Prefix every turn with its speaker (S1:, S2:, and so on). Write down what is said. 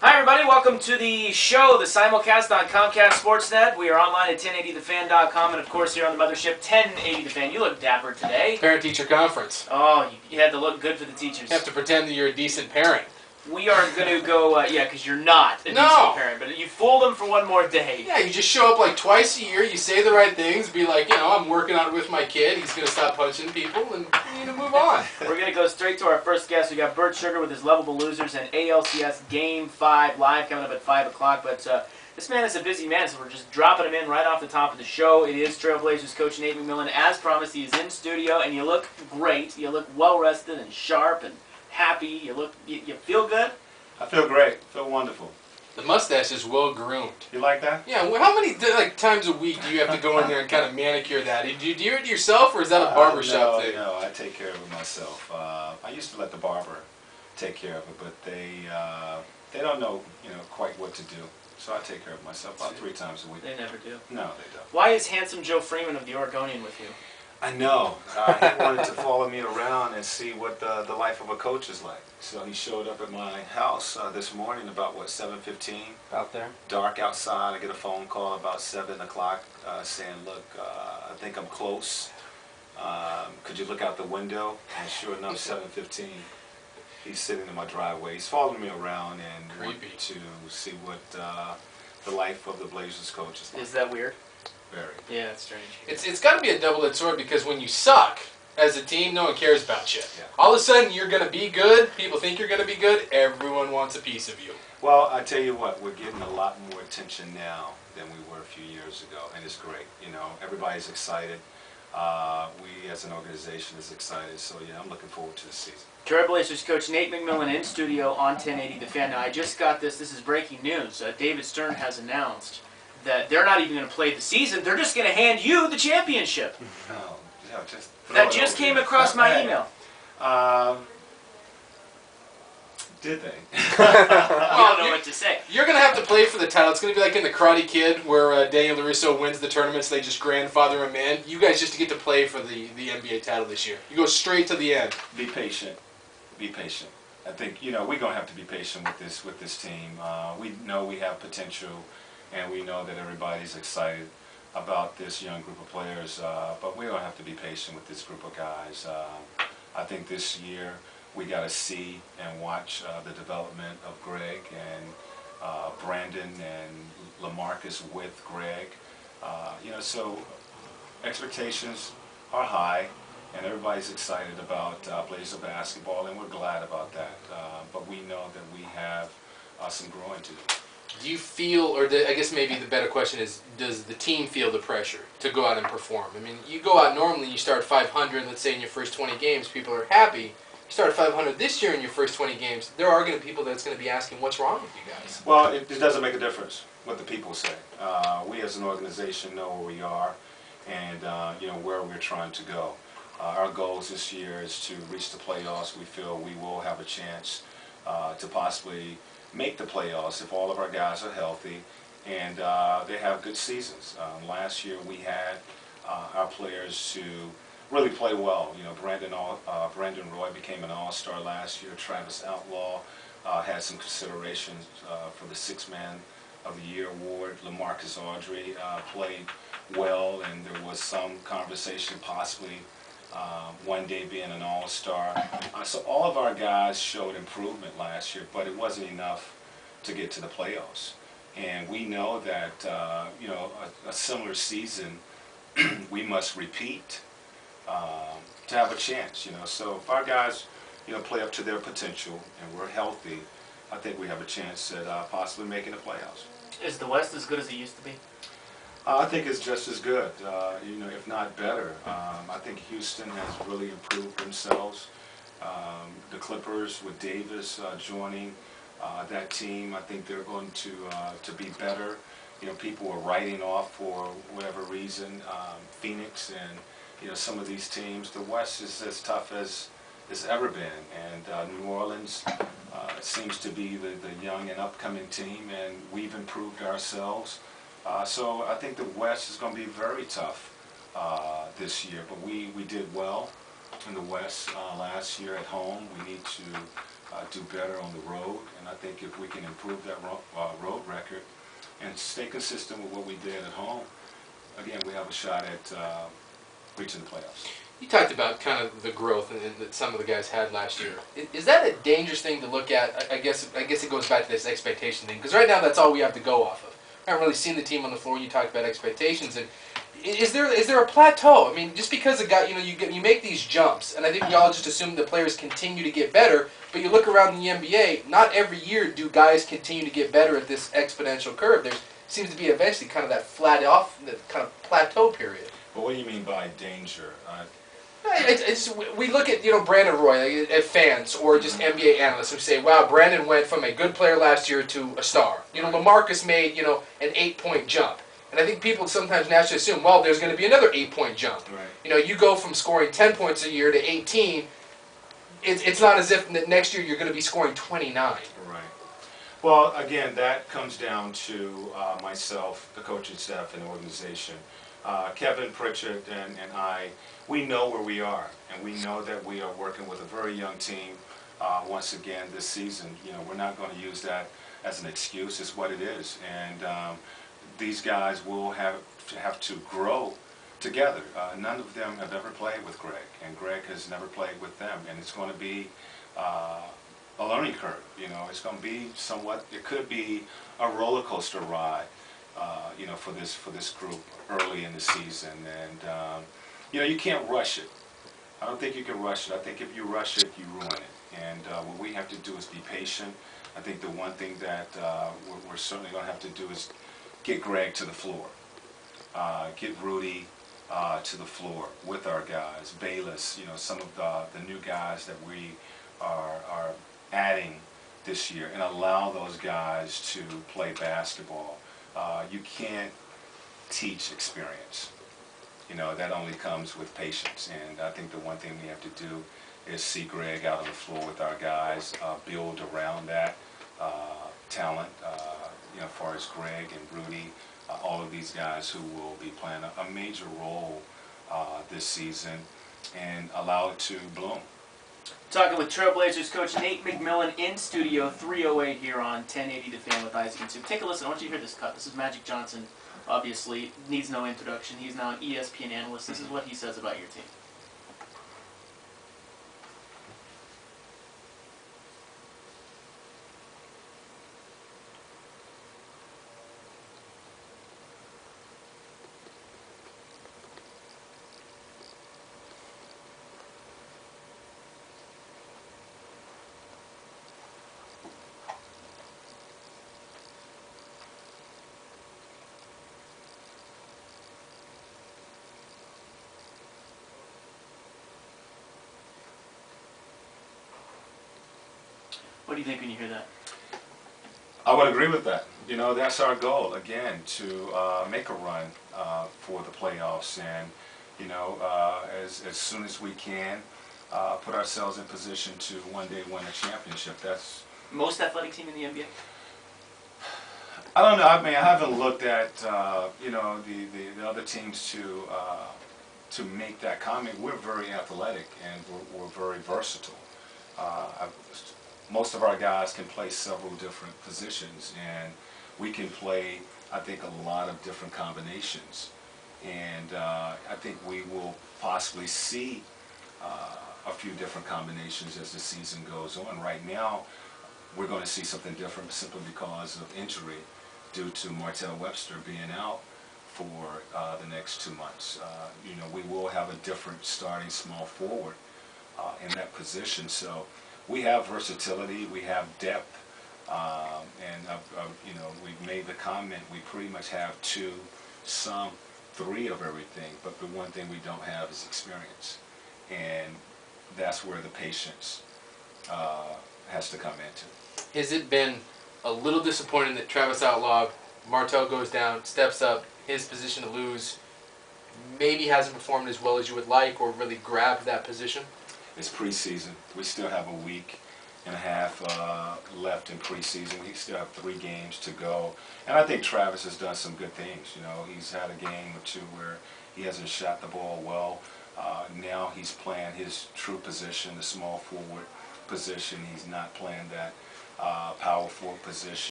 S1: Hi everybody, welcome to the show, the simulcast on Comcast Sportsnet. We are online at 1080thefan.com and of course here on the mothership, 1080thefan. You look dapper today.
S2: Parent-teacher conference.
S1: Oh, you had to look good for the teachers.
S2: You have to pretend that you're a decent parent.
S1: We are going to go, yeah, because you're not a decent parent, but you fooled them for one more day.
S2: Yeah, you just show up like twice a year, you say the right things, be like, you know, I'm working on it with my kid, he's going to stop punching people, and you need to move on.
S1: We're going to go straight to our first guest. We got Bert Sugar with his Lovable Losers and ALCS Game 5 live coming up at 5 o'clock, but this man is a busy man, so we're just dropping him in right off the top of the show. It is Trailblazers coach Nate McMillan. As promised, he is in studio, and you look great. You look well-rested and sharp and happy. You feel good?
S3: I feel great. I feel wonderful.
S2: The mustache is well groomed.
S3: You like that?
S2: Yeah, well, how many times a week do you have to go in there and kind of manicure that? Do you do it yourself, or is that a barbershop thing?
S3: No, I take care of it myself. I used to let the barber take care of it, but they don't know, quite what to do. So I take care of it myself about 3 times a week.
S1: They never do.
S3: No, they don't.
S1: Why is handsome Joe Freeman of the Oregonian with you?
S3: I know. He wanted to follow me around and see what the life of a coach is like. So he showed up at my house this morning about, 7:15?
S2: Out there?
S3: Dark outside. I get a phone call about 7 o'clock saying, look, I think I'm close. Could you look out the window? And sure enough, 7:15, he's sitting in my driveway. He's following me around and wanting to see what the life of the Blazers coach is like.
S1: Is that weird?
S3: Very.
S1: Yeah, it's strange.
S2: It's got to be a double-edged sword, because when you suck as a team, no one cares about you.
S3: Yeah.
S2: All of a sudden, you're going to be good. People think you're going to be good. Everyone wants a piece of you.
S3: Well, I tell you what, we're getting a lot more attention now than we were a few years ago, and it's great. Everybody's excited. We, as an organization, is excited. So, yeah, I'm looking forward to the season.
S1: Trailblazers coach Nate McMillan in studio on 1080 The Fan. Now, I just got this. This is breaking news. David Stern has announced that they're not even going to play the season. They're just going to hand you the championship.
S3: No,
S1: That just came across my email.
S3: Did they?
S1: I don't know what to say.
S2: You're going to have to play for the title. It's going to be like in the Karate Kid, where Daniel LaRusso wins the tournament, so they just grandfather him in. You guys just get to play for the NBA title this year. You go straight to the end.
S3: Be patient. Be patient. I think, we're going to have to be patient with this team. We know we have potential, and we know that everybody's excited about this young group of players, but we're going to have to be patient with this group of guys. I think this year we got to see and watch the development of Greg and Brandon and LaMarcus with Greg. So expectations are high, and everybody's excited about Blazer basketball, and we're glad about that. But we know that we have some growing to do.
S2: Do you feel, or I guess maybe the better question is, does the team feel the pressure to go out and perform? I mean, you go out normally, you start 500, let's say in your first 20 games, people are happy. You start 500 this year in your first 20 games, there are going to be people that's going to be asking, what's wrong with you guys?
S3: Well, it doesn't make a difference what the people say. We as an organization know where we are and where we're trying to go. Our goals this year is to reach the playoffs. We feel we will have a chance to possibly make the playoffs if all of our guys are healthy and they have good seasons. Last year we had our players who really play well. Brandon Roy became an all-star last year. Travis Outlaw had some considerations for the 6th Man of the Year award. LaMarcus Audrey played well, and there was some conversation possibly one day being an all-star. So all of our guys showed improvement last year, but it wasn't enough to get to the playoffs. And we know that a similar season we must repeat to have a chance. So if our guys play up to their potential and we're healthy, I think we have a chance at possibly making the playoffs.
S1: Is the West as good as it used to be?
S3: I think it's just as good, if not better. I think Houston has really improved themselves. The Clippers with Davis joining that team, I think they're going to be better. People were writing off for whatever reason Phoenix and some of these teams. The West is as tough as it's ever been, and New Orleans seems to be the young and upcoming team, and we've improved ourselves. So I think the West is going to be very tough this year, but we did well in the West last year at home. We need to do better on the road. And I think if we can improve that road record and stay consistent with what we did at home, again, we have a shot at reaching the playoffs.
S2: You talked about kind of the growth that some of the guys had last year. Is that a dangerous thing to look at? I guess it goes back to this expectation thing, because right now that's all we have to go off of. I haven't really seen the team on the floor. You talked about expectations, and is there a plateau? I mean, just because a guy, you make these jumps, and I think we all just assume the players continue to get better. But you look around the NBA, not every year do guys continue to get better at this exponential curve. There seems to be eventually kind of that flat off, that kind of plateau period.
S3: But what do you mean by danger?
S2: We look at Brandon Roy at fans or just NBA analysts who say, "Wow, Brandon went from a good player last year to a star." LaMarcus made an 8-point jump, and I think people sometimes naturally assume, well, there's going to be another 8-point jump.
S3: Right.
S2: You go from scoring 10 points a year to 18. It's not as if next year you're going to be scoring 29.
S3: Right. Well, again, that comes down to myself, the coaching staff, and the organization. Kevin Pritchard and I, we know where we are, and we know that we are working with a very young team once again this season. We're not going to use that as an excuse. It's what it is, and these guys will have to grow together. None of them have ever played with Greg, and Greg has never played with them, and it's going to be a learning curve. It's going to be somewhat. It could be a roller coaster ride. For this group early in the season, and you can't rush it. I don't think you can rush it. I think if you rush it, you ruin it. And what we have to do is be patient. I think the one thing that we're certainly going to have to do is get Greg to the floor, get Rudy to the floor with our guys, Bayless. Some of the new guys that we are adding this year, and allow those guys to play basketball. You can't teach experience. That only comes with patience. And I think the one thing we have to do is see Greg out on the floor with our guys, build around that talent, as far as Greg and Rudy, all of these guys who will be playing a major role this season, and allow it to bloom.
S1: Talking with Trailblazers coach Nate McMillan in Studio 308 here on 1080 The Fan with Isaac and Sue. Take a listen. I want you to hear this cut. This is Magic Johnson. Obviously, needs no introduction. He's now an ESPN analyst. This is what he says about your team. What do you think when you hear that?
S3: I would agree with that. That's our goal, again, to make a run for the playoffs, and as soon as we can, put ourselves in position to one day win a championship. That's
S1: most athletic team in the NBA?
S3: I don't know. I mean, I haven't looked at the other teams to make that comment. We're very athletic, and we're very versatile. Most of our guys can play several different positions, and we can play, I think, a lot of different combinations. And I think we will possibly see a few different combinations as the season goes on. Right now, we're going to see something different simply because of injury due to Martell Webster being out for the next 2 months. We will have a different starting small forward in that position. So we have versatility, we have depth, and we've made the comment, we pretty much have 2, some 3 of everything, but the one thing we don't have is experience, and that's where the patience has to come into.
S2: Has it been a little disappointing that Travis Outlaw, Martell goes down, steps up, his position to lose, maybe hasn't performed as well as you would like or really grabbed that position?
S3: It's preseason. We still have a week and a half left in preseason. We still have 3 games to go. And I think Travis has done some good things. He's had a game or 2 where he hasn't shot the ball well. Now he's playing his true position, the small forward position. He's not playing that power forward position.